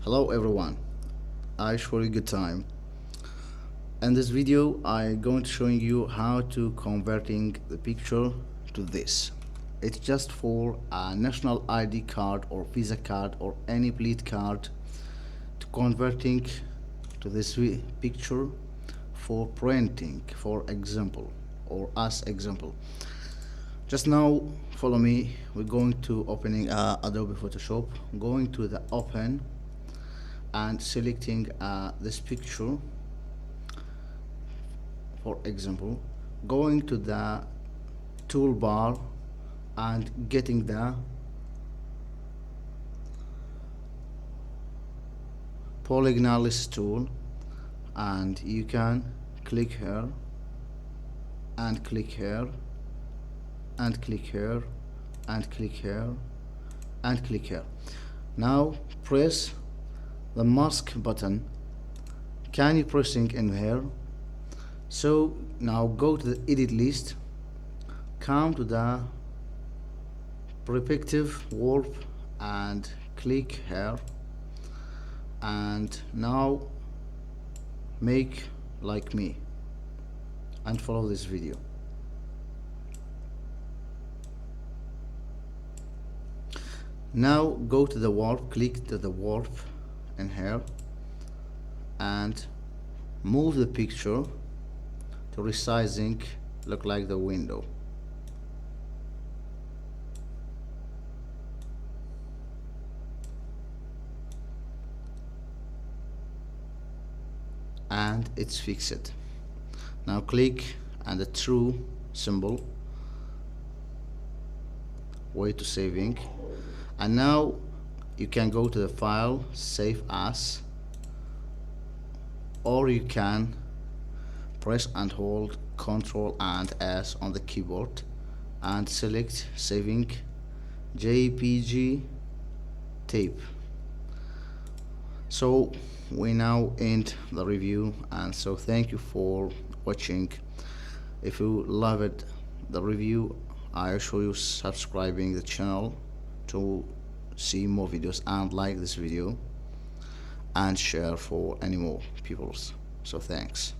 Hello everyone, I wish for a good time. In this video I'm going to showing you how to converting the picture to this. It's just for a national ID card or Visa card or any plate card to converting to this picture for printing, for example, or as example. Just now follow me, we're going to opening Adobe Photoshop, going to the open and selecting this picture. For example, going to the toolbar and getting the polygonalist tool, and you can click here and click here and click here and click here and click here. Now press the mask button. Can you pressing in here? So now go to the edit list, come to the perspective warp and click here, and now make like me and follow this video. Now go to the warp, click to the warp in here and move the picture to resizing look like the window. And it's fixed. Now click on the true symbol, way to saving, and now you can go to the file, save as, or you can press and hold Ctrl and S on the keyboard and select saving JPG tape. So we now end the review, and so thank you for watching. If you loved the review, I assure you subscribing the channel to see more videos, and like this video and share for any more peoples. So thanks.